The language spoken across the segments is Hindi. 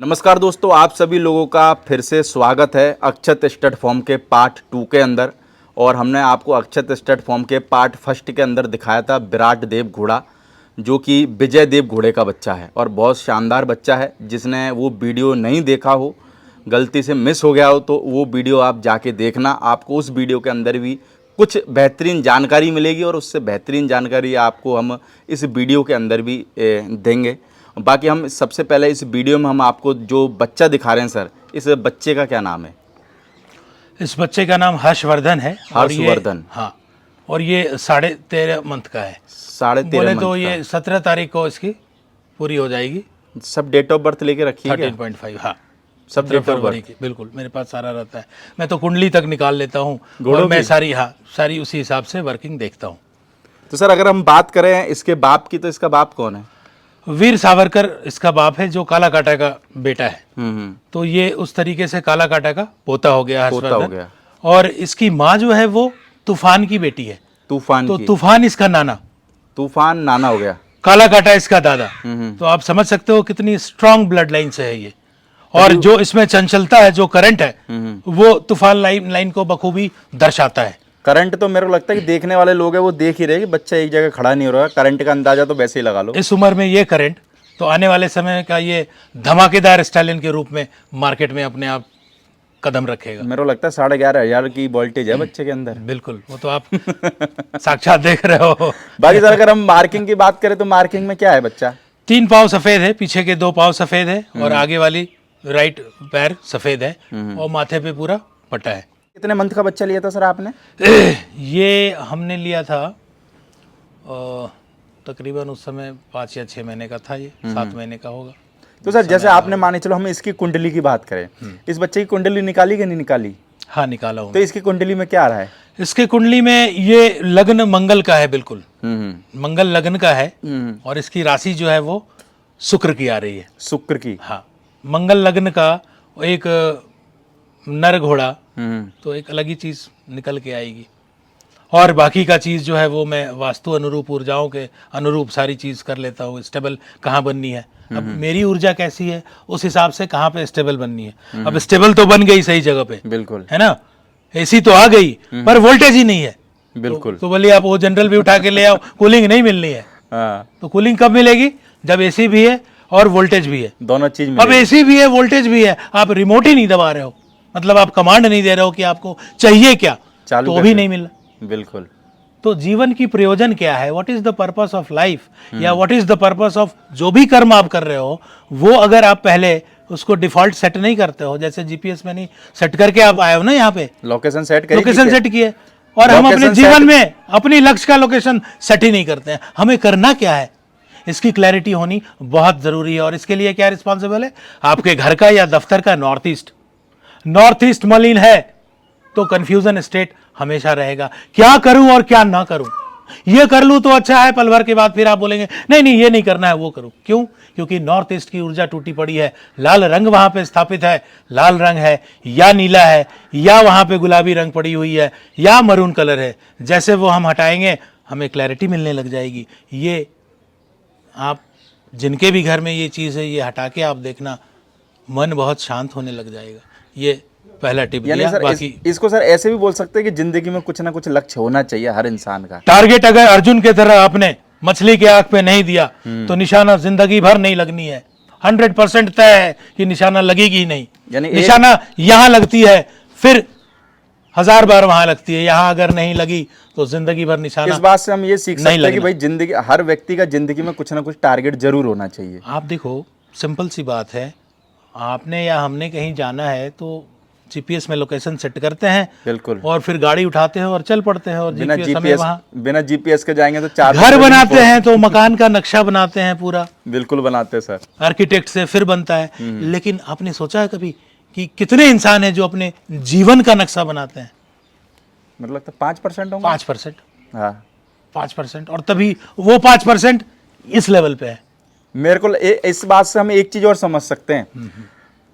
नमस्कार दोस्तों, आप सभी लोगों का फिर से स्वागत है अक्षत स्टड फॉर्म के पार्ट 2 के अंदर। और हमने आपको अक्षत स्टड फॉर्म के पार्ट 1 के अंदर दिखाया था विराट देव घोड़ा, जो कि विजय देव घोड़े का बच्चा है और बहुत शानदार बच्चा है। जिसने वो वीडियो नहीं देखा हो, गलती से मिस हो गया हो, तो वो वीडियो आप जाके देखना। आपको उस वीडियो के अंदर भी कुछ बेहतरीन जानकारी मिलेगी और उससे बेहतरीन जानकारी आपको हम इस वीडियो के अंदर भी देंगे। बाकी हम सबसे पहले इस वीडियो में हम आपको जो बच्चा दिखा रहे हैं सर, इस बच्चे का क्या नाम है? इस बच्चे का नाम हर्षवर्धन है। हर्षवर्धन। हाँ, और ये 13.5 मंथ का है। 13.5 बोले मंथ तो का। ये 17 तारीख को इसकी पूरी हो जाएगी। सब डेट ऑफ बर्थ लेके रखी है क्या? 13.5। हाँ, सब 17 डेट ऑफ फरवरी बर्थ। की। बिल्कुल, मेरे पास सारा रहता है। मैं तो कुंडली तक निकाल लेता हूँ घोड़ों और मैं की? सारी उसी हिसाब से वर्किंग देखता हूँ। तो सर अगर हम बात करें इसके बाप की, तो इसका बाप कौन है? वीर सावरकर इसका बाप है, जो काला काटा का बेटा है। तो ये उस तरीके से काला काटा का पोता हो गया पोता हो हर्षवर्धन। गया। और इसकी माँ जो है वो तूफान की बेटी है। तूफान तो की। तूफान इसका नाना, तूफान नाना हो गया। काला काटा इसका दादा। तो आप समझ सकते हो कितनी स्ट्रांग ब्लड लाइन से है ये। और जो इसमें चंचलता है, जो करंट है, वो तूफान लाइन को बखूबी दर्शाता है। करंट तो मेरे को लगता है कि देखने वाले लोग हैं वो देख ही रहे कि बच्चा एक जगह खड़ा नहीं हो रहा। करंट का अंदाजा तो वैसे ही लगा लो। इस उम्र में ये करंट तो आने वाले समय का ये धमाकेदार स्टालिन के रूप में मार्केट में अपने आप कदम रखेगा। मेरे को लगता है 11,500 की वोल्टेज है बच्चे के अंदर। बिल्कुल, वो तो आप साक्षात देख रहे हो। बाकी सर अगर हम मार्किंग की बात करें तो मार्किंग में क्या है बच्चा? 3 पाँव सफेद है, पीछे के 2 पाँव सफेद है और आगे वाली राइट पैर सफेद है और माथे पे पूरा पट्टा है। कितने मंथ का बच्चा लिया था सर आपने? ये हमने लिया था तकरीबन उस समय 5 या 6 महीने का था। ये 7 महीने का होगा। तो सर जैसे आपने माने चलो हम इसकी कुंडली की बात करें, इस बच्चे की कुंडली निकाली कि नहीं निकाली? हाँ, निकाला हूँ। तो इसकी कुंडली में क्या आ रहा है? इसके कुंडली में ये लग्न मंगल का है। बिल्कुल मंगल लग्न का है। और इसकी राशि जो है वो शुक्र की आ रही है। शुक्र की। हाँ, मंगल लग्न का एक नर घोड़ा, तो एक अलग ही चीज निकल के आएगी। और बाकी का चीज जो है वो मैं वास्तु अनुरूप, ऊर्जाओं के अनुरूप सारी चीज कर लेता हूँ। स्टेबल कहाँ बननी है, अब मेरी ऊर्जा कैसी है उस हिसाब से कहाँ पे स्टेबल बननी है। अब स्टेबल तो बन गई सही जगह पे, बिल्कुल है ना। एसी तो आ गई पर वोल्टेज ही नहीं है। बिल्कुल। तो बोलिए आप वो जनरल भी उठा के ले आओ, कूलिंग नहीं मिलनी है। हाँ, तो कूलिंग कब मिलेगी? जब एसी भी है और वोल्टेज भी है। दोनों चीज अब एसी भी है, वोल्टेज भी है, आप रिमोट ही नहीं दबा रहे हो, मतलब आप कमांड नहीं दे रहे हो कि आपको चाहिए क्या, चालू तो भी नहीं मिल रहा। बिल्कुल। तो जीवन की प्रयोजन क्या है? What is the purpose of life, या what is the purpose of जो भी कर्म आप कर रहे हो, वो अगर आप पहले उसको डिफॉल्ट सेट नहीं करते हो, जैसे जीपीएस में नहीं सेट करके आप आए हो ना, यहाँ पे लोकेशन सेट करी, लोकेशन सेट किए, और हम अपने जीवन में अपनी लक्ष्य का लोकेशन सेट ही नहीं करते हैं। हमें करना क्या है, इसकी क्लैरिटी होनी बहुत जरूरी है। और इसके लिए क्या रिस्पॉन्सिबल है? आपके घर का या दफ्तर का नॉर्थ ईस्ट मलिन है तो कंफ्यूजन स्टेट हमेशा रहेगा। क्या करूं और क्या ना करूं, ये कर लूं तो अच्छा है, पल भर के बाद फिर आप बोलेंगे नहीं ये नहीं करना है, वो करूं। क्यों? क्योंकि नॉर्थ ईस्ट की ऊर्जा टूटी पड़ी है। लाल रंग वहां पे स्थापित है, लाल रंग है या नीला है, या वहां पे गुलाबी रंग पड़ी हुई है, या मरून कलर है। जैसे वो हम हटाएंगे हमें क्लैरिटी मिलने लग जाएगी। ये आप जिनके भी घर में ये चीज़ है, ये हटा के आप देखना, मन बहुत शांत होने लग जाएगा। ये पहला टिप दिया। सर बाकी इसको सर ऐसे भी बोल सकते हैं कि जिंदगी में कुछ ना कुछ लक्ष्य होना चाहिए हर इंसान का। टारगेट अगर अर्जुन के तरह आपने मछली के आंख पे नहीं दिया तो निशाना जिंदगी भर नहीं लगनी है। 100% तय है कि निशाना लगेगी ही नहीं। यानी निशाना यहाँ लगती है, फिर 1000 बार वहां लगती है। यहाँ अगर नहीं लगी तो जिंदगी भर निशाना। इस बात से हम ये सीख सकते हैं कि लगना। भाई जिंदगी, हर व्यक्ति का जिंदगी में कुछ ना कुछ टारगेट जरूर होना चाहिए। आप देखो, सिंपल सी बात है, आपने या हमने कहीं जाना है तो जीपीएस में लोकेशन सेट करते हैं, बिल्कुल, और फिर गाड़ी उठाते हैं और चल पड़ते हैं। और बिना जीपीएस के जाएंगे तो 4 घर बनाते हैं, तो मकान का नक्शा बनाते हैं पूरा। बिल्कुल बनाते हैं सर, आर्किटेक्ट से फिर बनता है। लेकिन आपने सोचा है कभी कि कितने इंसान हैं जो अपने जीवन का नक्शा बनाते हैं? मतलब लगता है 5% होंगे। 5%। हाँ, 5%, और तभी वो 5% इस लेवल पे है। मेरे को इस बात से हम एक चीज और समझ सकते हैं,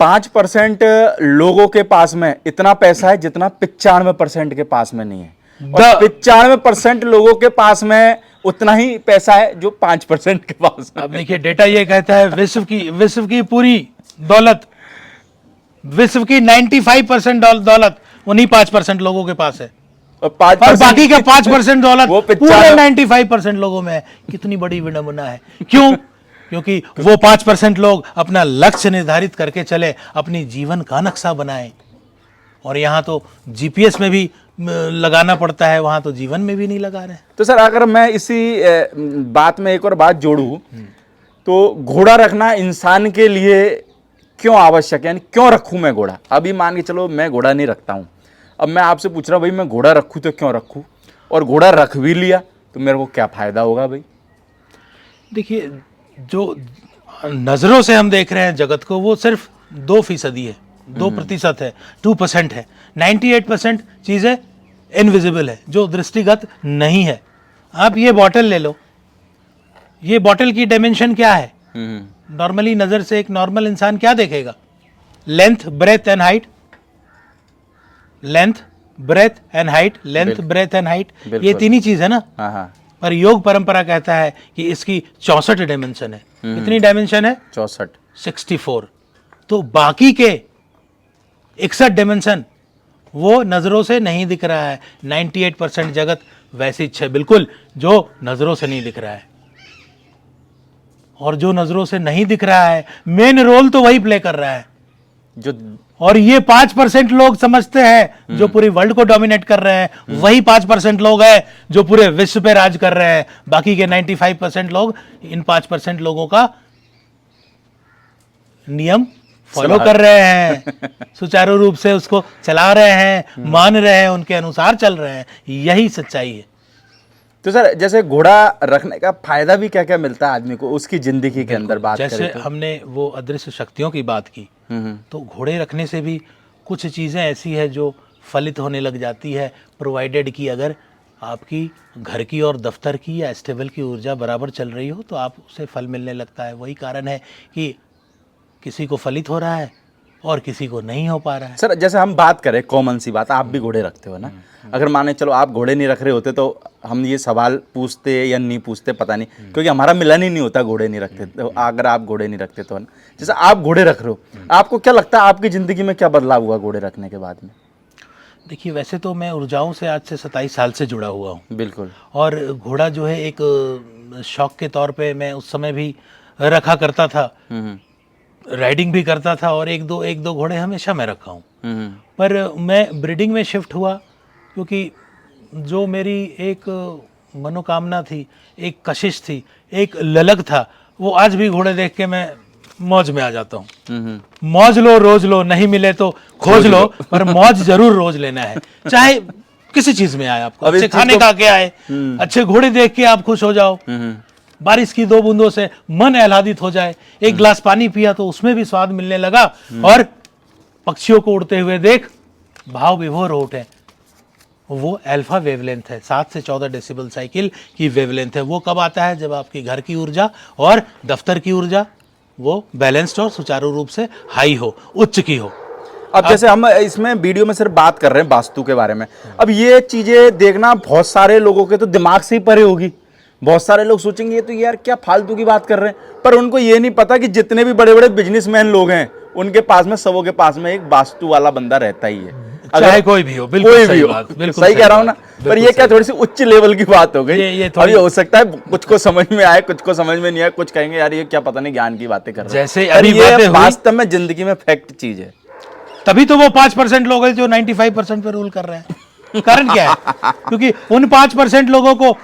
5% लोगों के पास में इतना पैसा है जितना 95% के पास में नहीं है, और 95% लोगों के पास में उतना ही पैसा है जो 5% के पास में। अब देखिए, डेटा ये कहता है विश्व की पूरी दौलत, विश्व की 95% दौलत उन्हीं 5% लोगों के पास है, और और बाकी का 5% दौलत वो पूरे 95% लोगों में है। कितनी बड़ी विडंबना है। क्यों? क्योंकि वो 5% लोग अपना लक्ष्य निर्धारित करके चले, अपनी जीवन का नक्शा बनाए, और यहाँ तो जीपीएस में भी लगाना पड़ता है, वहां तो जीवन में भी नहीं लगा रहे। तो सर अगर मैं इसी बात में एक और बात जोड़ूं, तो घोड़ा रखना इंसान के लिए क्यों आवश्यक है, यानी क्यों रखूं मैं घोड़ा? अभी मान के चलो मैं घोड़ा नहीं रखता हूं, अब मैं आपसे पूछ रहा हूं भाई मैं घोड़ा रखूं तो क्यों रखूं, और घोड़ा रख भी लिया तो मेरे को क्या फायदा होगा भाई? देखिए, जो नजरों से हम देख रहे हैं जगत को, वो सिर्फ 2% है, 2% है, 2% है। 98% चीजें इनविजिबल है, जो दृष्टिगत नहीं है। आप ये बॉटल ले लो, ये बॉटल की डायमेंशन क्या है? नॉर्मली नजर से एक नॉर्मल इंसान क्या देखेगा? Length, breadth and height, length, breadth and height, length, breadth and height, ये तीन ही चीज है ना। हाँ। पर योग परंपरा कहता है कि इसकी 64 डायमेंशन है। कितनी डायमेंशन है? 64, 64। तो बाकी के 61 डायमेंशन वो नजरों से नहीं दिख रहा है। 98% जगत वैसी है बिल्कुल, जो नजरों से नहीं दिख रहा है, और जो नजरों से नहीं दिख रहा है मेन रोल तो वही प्ले कर रहा है जो, और ये 5% लोग समझते हैं जो पूरी वर्ल्ड को डोमिनेट कर रहे हैं, वही 5% लोग हैं जो पूरे विश्व पे राज कर रहे हैं। बाकी के 95% लोग इन 5% लोगों का नियम फॉलो कर रहे हैं, सुचारू रूप से उसको चला रहे हैं, मान रहे हैं, उनके अनुसार चल रहे हैं। यही सच्चाई है। तो सर जैसे घोड़ा रखने का फायदा भी क्या क्या मिलता है आदमी को उसकी जिंदगी के अंदर बात जैसे करें तो? हमने वो अदृश्य शक्तियों की बात की, तो घोड़े रखने से भी कुछ चीज़ें ऐसी है जो फलित होने लग जाती है, प्रोवाइडेड कि अगर आपकी घर की और दफ्तर की या स्टेबल की ऊर्जा बराबर चल रही हो तो आप उसे फल मिलने लगता है। वही कारण है कि किसी को फलित हो रहा है और किसी को नहीं हो पा रहा है। सर जैसे हम बात करें कॉमन सी बात, आप भी घोड़े रखते हो ना, अगर माने चलो आप घोड़े नहीं रख रहे होते तो हम ये सवाल पूछते या नहीं पूछते पता नहीं, क्योंकि हमारा मिलन ही नहीं होता घोड़े नहीं रखते तो। अगर आप घोड़े नहीं रखते तो ना, जैसे आप घोड़े रख रहे हो, आपको क्या लगता है आपकी जिंदगी में क्या बदलाव हुआ घोड़े रखने के बाद में? देखिए, वैसे तो मैं ऊर्जाओं से आज से 27 साल से जुड़ा हुआ हूँ। बिल्कुल। और घोड़ा जो है एक शौक के तौर पे मैं उस समय भी रखा करता था, राइडिंग भी करता था, और एक दो घोड़े हमेशा मैं रखा हूँ। पर मैं ब्रीडिंग में शिफ्ट हुआ क्योंकि जो मेरी एक मनोकामना थी, एक कशिश थी, एक ललक था, वो आज भी घोड़े देख के मैं मौज में आ जाता हूँ। मौज लो रोज लो, नहीं मिले तो खोज लो, पर मौज जरूर रोज लेना है, चाहे किसी चीज में आए। आपको अच्छे खाने खा के आए, अच्छे घोड़े देख के आप खुश हो जाओ, बारिश की 2 बूंदों से मन आह्लादित हो जाए, एक गिलास पानी पिया तो उसमें भी स्वाद मिलने लगा, और पक्षियों को उड़ते हुए देख भाव विभोर हो उठे। वो अल्फा वेवलेंथ है, 7 से 14 डेसिबल साइकिल की वेवलेंथ है। वो कब आता है? जब आपकी घर की ऊर्जा और दफ्तर की ऊर्जा वो बैलेंस्ड और सुचारू रूप से हाई हो, उच्च की हो। अब जैसे हम इसमें वीडियो में सिर्फ बात कर रहे हैं वास्तु के बारे में, अब ये चीजें देखना बहुत सारे लोगों के तो दिमाग से ही परे होगी। बहुत सारे लोग सोचेंगे ये तो यार क्या फालतू की बात कर रहे हैं, पर उनको ये नहीं पता कि जितने भी बड़े बड़े बिजनेसमैन लोग हैं उनके पास में, सबों के पास में एक वास्तु वाला बंदा रहता ही है, चाहे कोई भी हो। बिल्कुल सही बात, बिल्कुल सही कह रहा हूँ ना। पर ये क्या थोड़ी सी उच्च लेवल की बात हो गई। ये अभी हो सकता है कुछ को समझ में आए, कुछ को समझ में नहीं आए, कुछ कहेंगे यार ये क्या पता नहीं ज्ञान की बातें कर रहे हैं। जैसे पर अभी ये बातें हुई, वास्तव में जिंदगी में फैक्ट चीज है। तभी तो वो 5% लोग हैं जो 95% पे रूल कर रहे हैं। कारण क्या है? क्योंकि उन 5% लोगों को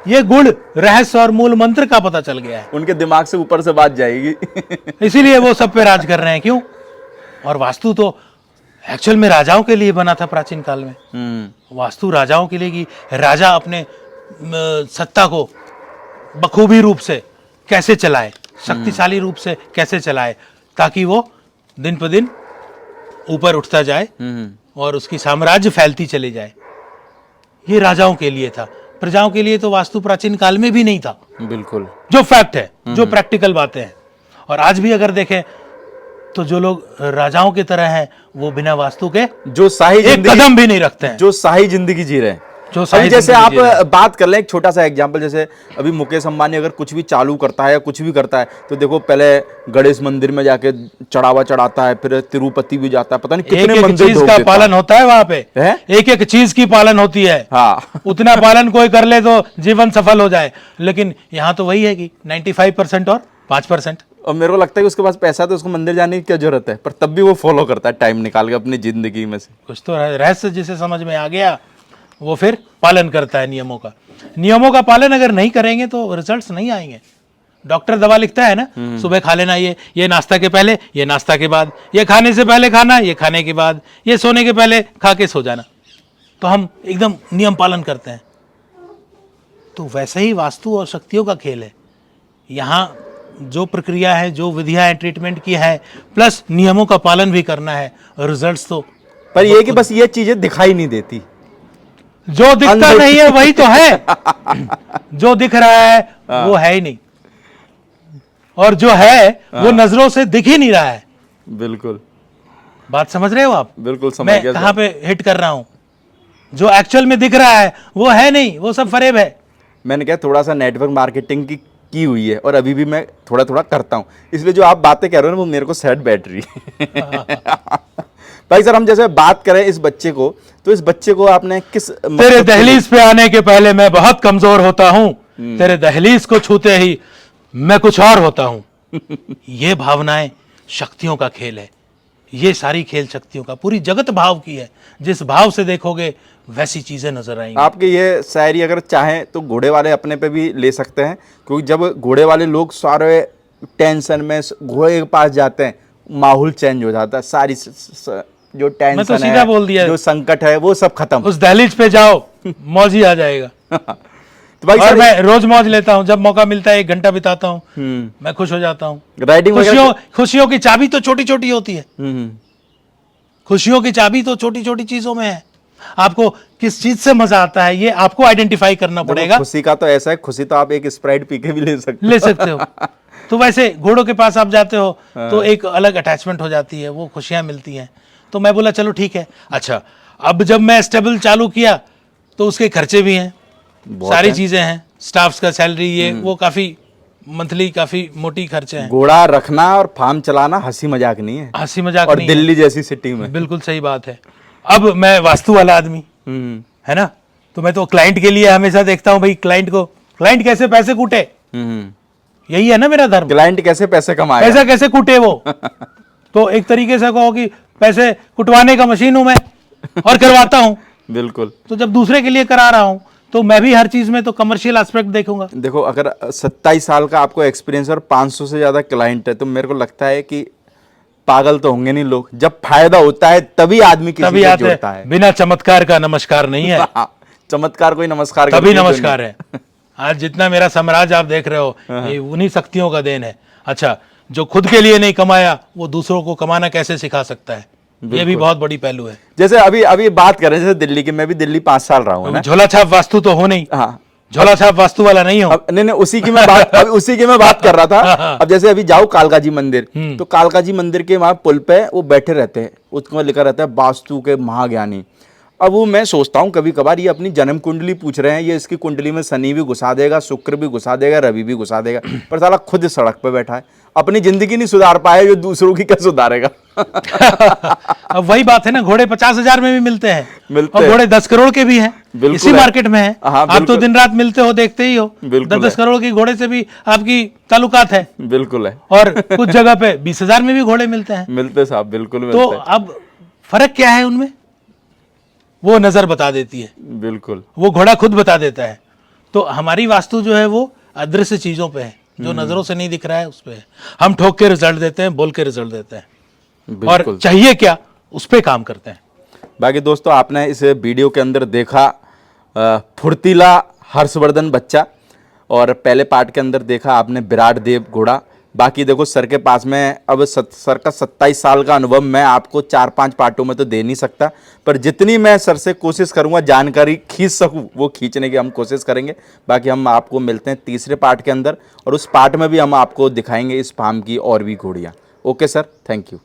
ये गुण, रहस्य और मूल मंत्र का पता चल गया है, उनके दिमाग से ऊपर से बात जाएगी। इसीलिए वो सब पे राज कर रहे हैं। क्यों? और वास्तु तो एक्चुअल में राजाओं के लिए बना था प्राचीन काल में। वास्तु राजाओं के लिए कि राजा अपने सत्ता को बखूबी रूप से कैसे चलाए, शक्तिशाली रूप से कैसे चलाए, ताकि वो दिन पर दिन ऊपर उठता जाए और उसकी साम्राज्य फैलती चली जाए। ये राजाओं के लिए था, प्रजाओं के लिए तो वास्तु प्राचीन काल में भी नहीं था। बिल्कुल, जो फैक्ट है, जो प्रैक्टिकल बातें हैं। और आज भी अगर देखें तो जो लोग राजाओं की तरह हैं वो बिना वास्तु के जो शाही एक कदम भी नहीं रखते हैं। जो शाही जिंदगी जी रहे हैं, जो अभी सारी जैसे जिंदगी आप जी रहे हैं। बात कर लें एक छोटा सा एग्जांपल, जैसे अभी मुकेश अंबानी अगर कुछ भी चालू करता है या कुछ भी करता है तो देखो पहले गणेश मंदिर में जाके चढ़ावा चढ़ाता है, फिर तिरुपति भी जाता है, पता नहीं एक कितने एक मंदिर चीज ढोक का देता पालन होता है वहां पे, है। एक एक चीज की पालन होती है। हाँ उतना पालन कोई कर ले तो जीवन सफल हो जाए, लेकिन यहां तो वही है कि 95% और 5%। और मेरे को लगता है कि उसके पास पैसा है तो उसको मंदिर जाने की क्या जरूरत है, पर तब भी वो फॉलो करता है टाइम निकाल के अपनी जिंदगी में से। कुछ तो रहस्य जिसे समझ में आ गया वो फिर पालन करता है नियमों का। नियमों का पालन अगर नहीं करेंगे तो रिजल्ट्स नहीं आएंगे। डॉक्टर दवा लिखता है ना, सुबह खा लेना ये नाश्ता के पहले, ये नाश्ता के बाद, ये खाने से पहले खाना, ये खाने के बाद, ये सोने के पहले खा के सो जाना। तो हम एकदम नियम पालन करते हैं। तो वैसे ही वास्तु और शक्तियों का खेल है। यहाँ जो प्रक्रिया है, जो विधियां हैं ट्रीटमेंट की है, प्लस नियमों का पालन भी करना है, रिजल्ट्स तो पर ये कि बस ये चीजें दिखाई नहीं देती। जो दिखता नहीं है वही तो है। जो दिख रहा है वो है ही नहीं, और जो है वो नजरों से दिख ही नहीं रहा है। बिल्कुल बात समझ रहे हो आप? बिल्कुल समझ मैं गया कहां पे हिट कर रहा हूं? जो एक्चुअल में दिख रहा है वो है नहीं, वो सब फरेब है। मैंने कहा थोड़ा सा नेटवर्क मार्केटिंग की हुई है और अभी भी मैं थोड़ा थोड़ा करता हूँ, इसलिए जो आप बातें कह रहे हो ना वो मेरे को सेट बैठ रही है। भाई सर, हम जैसे बात करें इस बच्चे को, तो इस बच्चे को आपने किस तेरे दहलीज पे आने के पहले मैं बहुत कमजोर होता हूं, तेरे दहलीज को छूते ही मैं कुछ और होता हूं। ये भावनाएं शक्तियों का खेल है। ये सारी खेल शक्तियों का, पूरी जगत भाव की है। जिस भाव से देखोगे वैसी चीजें नजर आएंगी। आपके ये शायरी अगर चाहें तो घोड़े वाले अपने पे भी ले सकते हैं, क्योंकि जब घोड़े वाले लोग सारे टेंशन में घोड़े के पास जाते हैं, माहौल चेंज हो जाता है, सारी जो टेंशन मैं तो सीधा बोल दिया, जो संकट है वो सब खत्म। उस दहलीज पे जाओ, मौज ही आ जाएगा। तो भाई और सर, मैं रोज मौज लेता हूँ, जब मौका मिलता है 1 घंटा बिताता हूँ, मैं खुश हो जाता हूँ। राइडिंग खुशियों की चाबी तो छोटी छोटी होती है। खुशियों की चाबी तो छोटी छोटी चीजों में है। आपको किस चीज से मजा आता है ये आपको आइडेंटिफाई करना पड़ेगा। खुशी का तो ऐसा है, खुशी तो आप एक स्प्राइट पी के भी ले सकते हो। तो वैसे घोड़ों के पास आप जाते हो तो एक अलग अटैचमेंट हो जाती है, वो खुशियां मिलती हैं। तो मैं बोला चलो ठीक है। अच्छा, अब जब मैं स्टेबल चालू किया तो उसके खर्चे भी हैं, सारी चीजें हैं, स्टाफ्स का सैलरी, ये वो काफी मंथली काफी मोटी खर्चे हैं। घोड़ा रखना और फार्म चलाना हंसी मजाक नहीं है, हंसी मजाक और नहीं दिल्ली जैसी सिटी में। बिल्कुल सही बात है। अब मैं वास्तु वाला आदमी, है ना, तो मैं तो क्लाइंट के लिए हमेशा देखता हूं भाई क्लाइंट कैसे पैसे कूटे। यही है ना मेरा धर्म। क्लाइंट कैसे पैसे कमाए, पैसा कैसे कूटे वो। तो एक तरीके से कहो कि पैसे कुटवाने का मशीन हूं मैं, और करवाता हूं। बिल्कुल। तो जब दूसरे के लिए करा रहा हूं तो मैं भी हर चीज में तो कमर्शियल एस्पेक्ट देखूंगा। देखो, अगर 27 साल का आपको एक्सपीरियंस और 500 से ज्यादा क्लाइंट है, तो मेरे को लगता है कि पागल तो होंगे नहीं लोग। जब फायदा होता है तभी आदमी किसी से जुड़ता है। बिना चमत्कार का नमस्कार नहीं है। चमत्कार कोई नमस्कार तभी नमस्कार है। आज जितना मेरा साम्राज्य आप देख रहे हो, ये उन्हीं शक्तियों का देन है। अच्छा, जो खुद के लिए नहीं कमाया वो दूसरों को कमाना कैसे सिखा सकता है, ये भी बहुत बड़ी पहलू है। जैसे अभी बात करें जैसे दिल्ली की, मैं भी दिल्ली 5 साल रहा हूँ ना। झोला छाप वास्तु तो हो नहीं। हाँ, झोला छाप वास्तु वाला नहीं हो। नहीं उसी की मैं बात उसी की मैं बात कर रहा था। अब जैसे अभी जाओ कालका जी मंदिर, तो कालका जी मंदिर के वहां पुल पे वो बैठे रहते हैं, उसमें लिखा रहता है वास्तु के महाज्ञानी। अब वो मैं सोचता हूँ कभी कभार ये अपनी जन्म कुंडली पूछ रहे हैं, ये इसकी कुंडली में शनि भी घुसा देगा, शुक्र भी घुसा देगा, रवि भी घुसा देगा, पर साला खुद सड़क पे बैठा है, अपनी जिंदगी नहीं सुधार पाया, जो दूसरों की क्या सुधारेगा। अब वही बात है ना, घोड़े 50,000 में भी मिलते हैं और घोड़े 10 करोड़ के भी हैं। इसी मार्केट में है। आप तो दिन रात मिलते हो, देखते ही हो। 10 करोड़ की घोड़े से भी आपकी ताल्लुकात है। बिल्कुल है। और कुछ जगह पे 20,000 में भी घोड़े मिलते हैं। मिलते साहब, बिल्कुल तो अब फर्क क्या है उनमें, वो नजर बता देती है। बिल्कुल, वो घोड़ा खुद बता देता है। तो हमारी वास्तु जो है वो अदृश्य चीजों पे है, जो नजरों से नहीं दिख रहा है उस पे है। हम ठोक के रिजल्ट देते हैं, बोल के रिजल्ट देते हैं, और चाहिए क्या उस पे काम करते हैं। बाकी दोस्तों, आपने इस वीडियो के अंदर देखा फुर्तीला हर्षवर्धन बच्चा, और पहले पार्ट के अंदर देखा आपने विराट देव घोड़ा। बाकी देखो सर के पास में अब सर का 27 साल का अनुभव मैं आपको 4-5 पार्टों में तो दे नहीं सकता, पर जितनी मैं सर से कोशिश करूंगा जानकारी खींच सकूं वो खींचने की हम कोशिश करेंगे। बाकी हम आपको मिलते हैं तीसरे पार्ट के अंदर, और उस पार्ट में भी हम आपको दिखाएंगे इस फार्म की और भी घोड़ियाँ। Okay sir, thank you.